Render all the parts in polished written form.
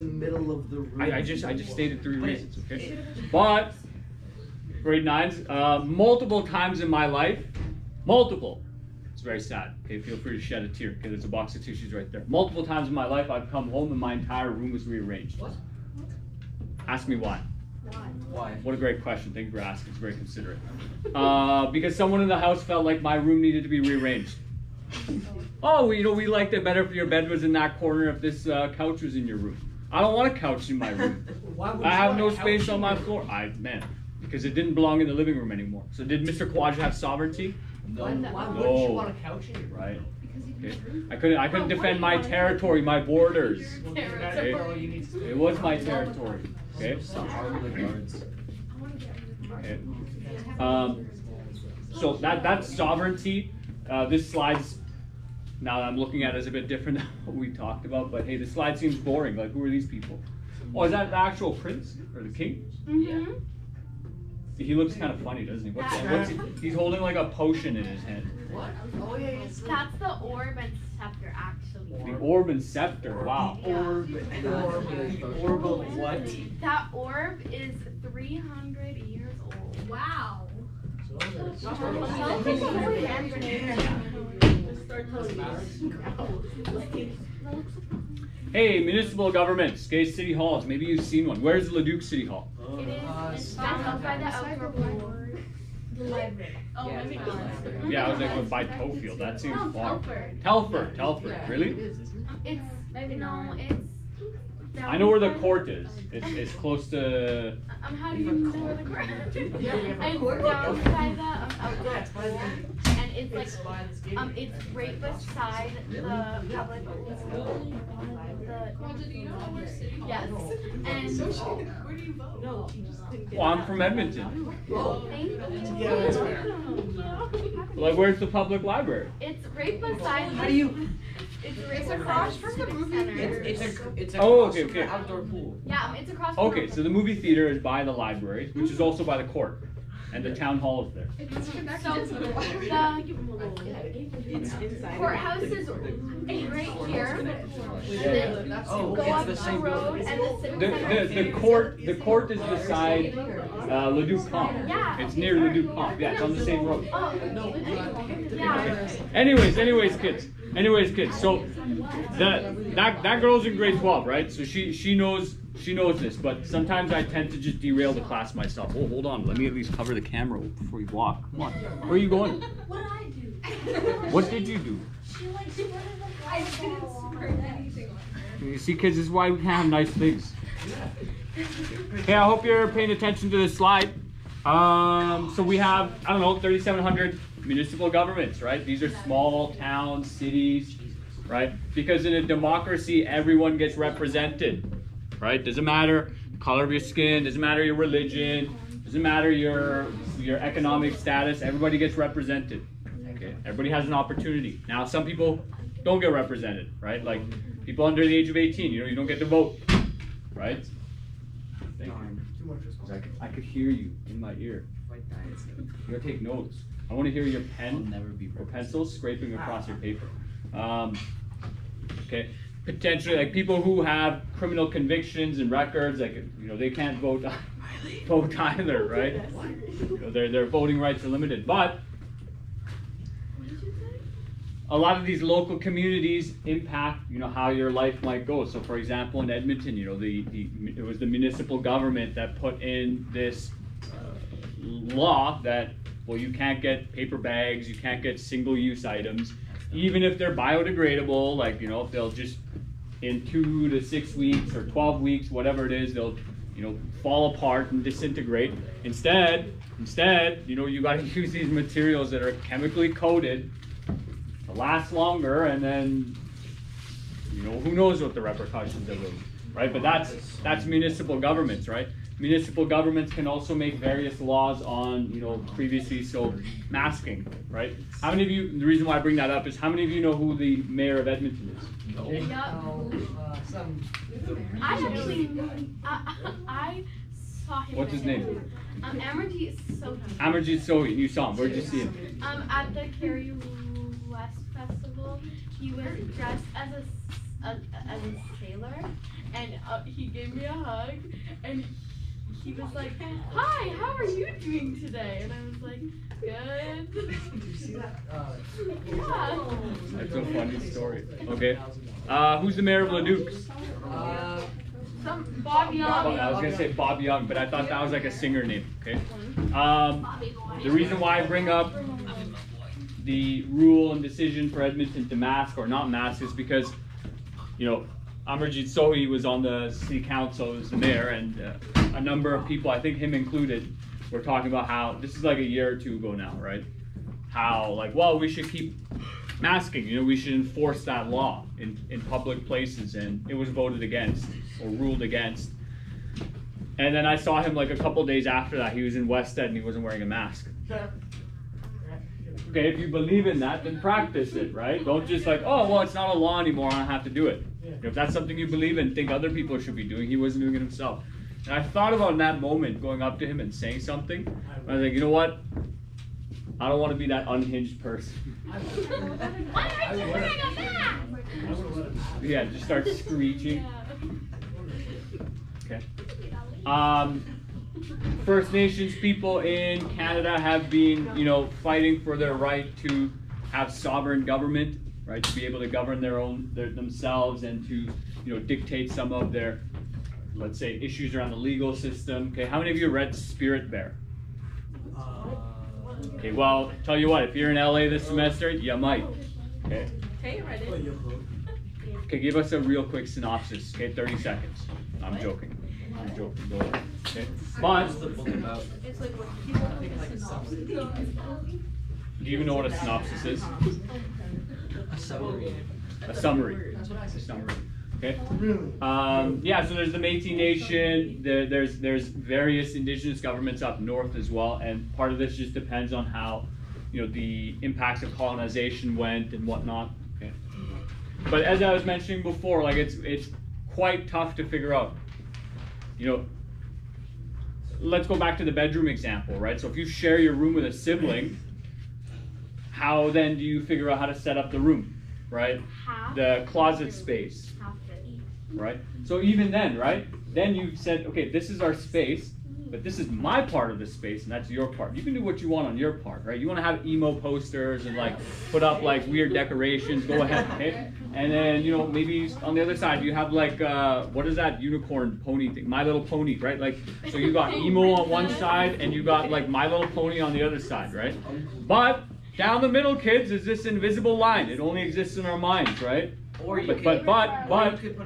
the middle of the room. I just stated 3 reasons, okay? But grade 9s, multiple times in my life, multiple. It's very sad. Okay, feel free to shed a tear because there's a box of tissues right there. Multiple times in my life, I've come home and my entire room was rearranged. What? Ask me why. Why? What a great question. Thank you for asking. It's very considerate. Because someone in the house felt like my room needed to be rearranged. Oh, you know, we liked it better if your bed was in that corner if this couch was in your room. I don't want a couch in my room. I have no space on my floor. Because it didn't belong in the living room anymore. So did Mr. Quadra have sovereignty? No. Why wouldn't you want a couch in your room? Right. Okay. I couldn't defend my territory, my borders. Okay. It was my territory. Okay. Okay. So that's sovereignty. This slide's, now that I'm looking at it, is a bit different than what we talked about. But hey, the slide seems boring. Like, who are these people? Oh, is that the actual prince or the king? Mm-hmm. He looks kind of funny, doesn't he? What's he? He's holding like a potion in his hand. What? Oh yeah, That's the orb and scepter, actually. The orb and scepter. Wow. Orb of what? That orb is 300 years old. Wow. Hey, municipal governments, gay city halls. Maybe you've seen one. Where's Leduc City Hall? It is down by the outdoor pool. The library. Oh, maybe. Yeah, I was like by Tofield. That seems far. Telford. Really? It's I know where the court is. It's close to. How do you know where the court is? It's down by the outdoor pool, and it's like it's right beside the public school. Yes, and where do you vote? No, he just couldn't get. Well, I'm from Edmonton. Thank you. Like, where's the public library? It's right beside. How do you? It's across from the movie theater. It's Oh, across okay. from the outdoor pool. Yeah, it's across from Okay, so the movie theater is by the library, which is also by the court, and the town hall is there. It's connected to the courthouse is right here, and then go up the road, and the civic center. The court is beside Leduc Comp. Yeah. It's near Leduc Comp. Yeah, it's on the same road. Oh, yeah. Anyways, kids. So that girl's in grade 12, right? So she knows this, but sometimes I tend to just derail the class myself. Oh, hold on. Let me at least cover the camera before you walk. Come on. Where are you going? What did I do? What did you do? I didn't squirt anything on her. You see, kids, this is why we can't have nice things. Hey, I hope you're paying attention to this slide. So we have, I don't know, 3,700 municipal governments, right? These are small towns, cities, right? Because in a democracy, everyone gets represented, right? Doesn't matter the color of your skin, doesn't matter your religion, doesn't matter your economic status, everybody gets represented. Okay? Everybody has an opportunity. Now, some people don't get represented, right? Like people under the age of 18, you don't get to vote, right? Thank you. I could hear you in my ear. You gotta take notes. I want to hear your pen or pencil scraping across your paper. Okay, potentially like people who have criminal convictions and records, like they can't vote either, right? Their voting rights are limited. But a lot of these local communities impact how your life might go. So for example, in Edmonton, it was the municipal government that put in this law that, well, you can't get paper bags, you can't get single-use items, even if they're biodegradable. Like if they'll just in 2 to 6 weeks or 12 weeks, whatever it is, they'll fall apart and disintegrate. Instead, you got to use these materials that are chemically coated to last longer, and then who knows what the repercussions of them, right? But that's municipal governments, right? Municipal governments can also make various laws on, previously sold masking, right? How many of you, the reason why I bring that up is how many of you know who the mayor of Edmonton is? No. I saw him. What's his name? Amarjeet Sohi. Amarjeet Sohi. You saw him. Where'd you see him? At the Kerry West Festival. He was dressed as a sailor, and he gave me a hug, and he was like, "Hi, how are you doing today?" And I was like, "Good." Did you see that? Yeah. That's a funny story. Okay. Who's the mayor of Leduc? Some Bob Young. I was gonna say Bob Young, but I thought that was like a singer name. Okay. The reason why I bring up the rule and decision for Edmonton to mask or not mask is because, you know, Amarjeet Sohi was on the city council as the mayor, and a number of people, I think him included, were talking about how this is like a year or two ago now, right? How like, well, we should keep masking. You know, we should enforce that law in public places, and it was voted against or ruled against. And then I saw him like a couple days after that. He was in West End and he wasn't wearing a mask. Okay, if you believe in that, then practice it, right? Don't just like, oh, well, it's not a law anymore, I don't have to do it. If that's something you believe in, think other people should be doing, he wasn't doing it himself. And I thought about in that moment going up to him and saying something. I was like, you know what? I don't want to be that unhinged person. Why are you wearing a mask? Yeah, just start screeching. Okay. First Nations people in Canada have been, you know, fighting for their right to have sovereign government, right, to be able to govern themselves and to, you know, dictate some of their, let's say, issues around the legal system. Okay, how many of you read Spirit Bear? Okay, well, tell you what, if you're in LA this semester, you might. Okay. Okay, give us a real quick synopsis. Okay, 30 seconds. I'm joking. I'm joking. Go ahead. Okay. But It's like what people think like a synopsis. do you even know what a synopsis is? A summary. A summary. A summary. Okay. Yeah. So there's the Métis Nation. There's various indigenous governments up north as well, and part of this just depends on how, you know, the impacts of colonization went and whatnot. Okay. But as I was mentioning before, like it's quite tough to figure out. You know, let's go back to the bedroom example, right? So if you share your room with a sibling, how then do you figure out how to set up the room, right? The closet space, right? So even then, right? Then you said, okay, this is our space, but this is my part of the space, and that's your part. You can do what you want on your part, right? You want to have emo posters and like put up like weird decorations, go ahead, okay? And then, you know, maybe on the other side you have like what is that unicorn pony thing? My Little Pony, right? Like, so you got emo on one side and you got like My Little Pony on the other side, right? But down the middle, kids, is this invisible line. It only exists in our minds, right? Or you But could put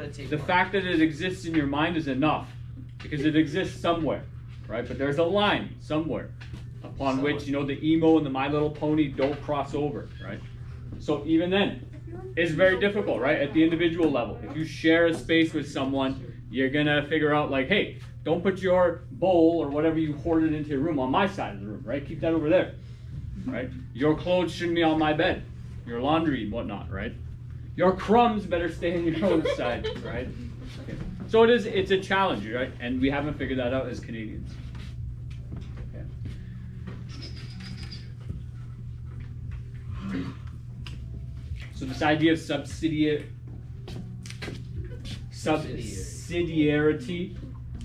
a tape the on. fact that it exists in your mind is enough, because it exists somewhere, right? But there's a line somewhere upon which, you know, the emo and the My Little Pony don't cross over, right? So even then, it's very difficult, right? At the individual level, if you share a space with someone, you're gonna figure out like, hey, don't put your bowl or whatever you hoarded into your room on my side of the room, right? Keep that over there, right? Your clothes shouldn't be on my bed, your laundry and whatnot, right? Your crumbs better stay on your own side, right? Okay. So it's a challenge, right? And we haven't figured that out as Canadians. Okay. So this idea of subsidiarity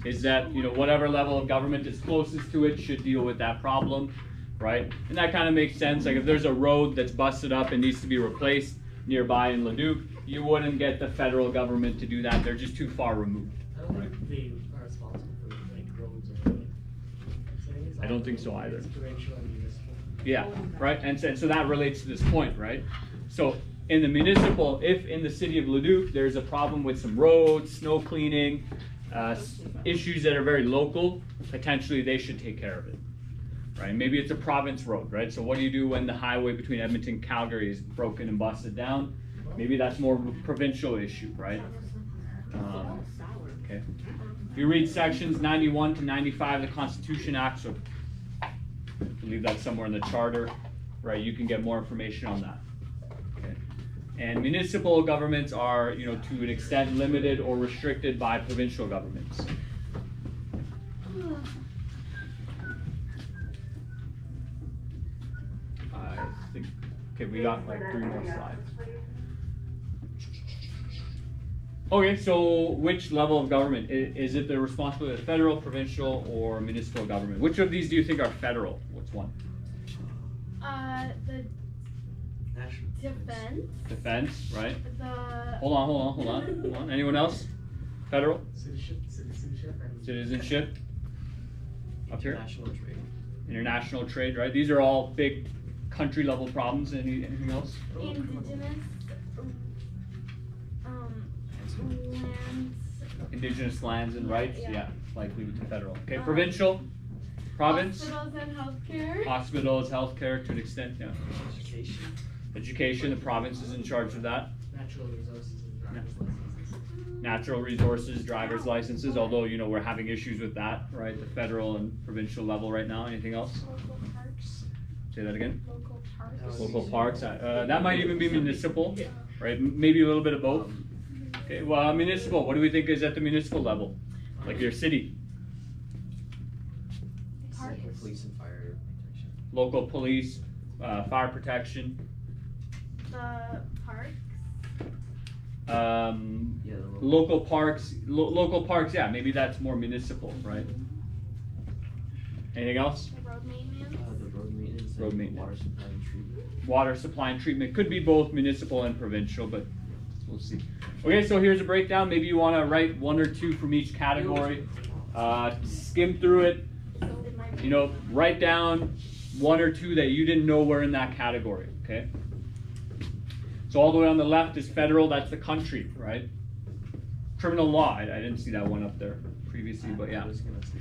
is that, you know, whatever level of government is closest to it should deal with that problem, right? And that kind of makes sense. Like if there's a road that's busted up and needs to be replaced nearby in Leduc, you wouldn't get the federal government to do that. They're just too far removed. I don't think they are responsible for like roads or anything. I don't think so either. It's provincial and municipal. Yeah, right. And so that relates to this point, right? So in the municipal, if in the city of Leduc there's a problem with some roads, snow cleaning, issues that are very local, potentially they should take care of it, right? Maybe it's a province road, right? So what do you do when the highway between Edmonton and Calgary is broken and busted down? Maybe that's more of a provincial issue, right? Okay. If you read sections 91 to 95 of the Constitution Act, so I believe that's somewhere in the charter, right? You can get more information on that. Okay. And municipal governments are, you know, to an extent limited or restricted by provincial governments. I think, okay, we got like 3 more slides. Okay, so which level of government? Is it the responsibility of the federal, provincial, or municipal government? Which of these do you think are federal? What's one? The National defense, Defense, right? the. Hold on. Anyone else? Federal? Citizenship. Citizenship? Up here? International trade. International trade, right? These are all big country level problems. Anything else? Indigenous lands. Indigenous lands and rights? Yeah. Yeah, likely with the federal. Okay, provincial? Province? Hospitals and healthcare. Hospitals, healthcare to an extent, yeah. Education. Education, the province is in charge of that. Natural resources and driver's licenses. Natural resources, driver's licenses, although, you know, we're having issues with that, right? The federal and provincial level right now. Anything else? Local parks. Say that again? Local parks. Local parks, that might even be municipal, right? Maybe a little bit of both. Okay, well, municipal, what do we think is at the municipal level? Like your city? Parks. Local police and fire protection. Local police, fire protection, The parks. Yeah, the local parks, local parks, yeah, maybe that's more municipal, right? Anything else? The road maintenance. the road maintenance. Road and maintenance. Water supply and treatment. Water supply and treatment, could be both municipal and provincial, but we'll see. Okay, so here's a breakdown. Maybe you want to write one or two from each category. Skim through it. So did my. You know, write down one or two that you didn't know were in that category, okay? So all the way on the left is federal, that's the country, right? Criminal law, I didn't see that one up there previously, but yeah. I was gonna say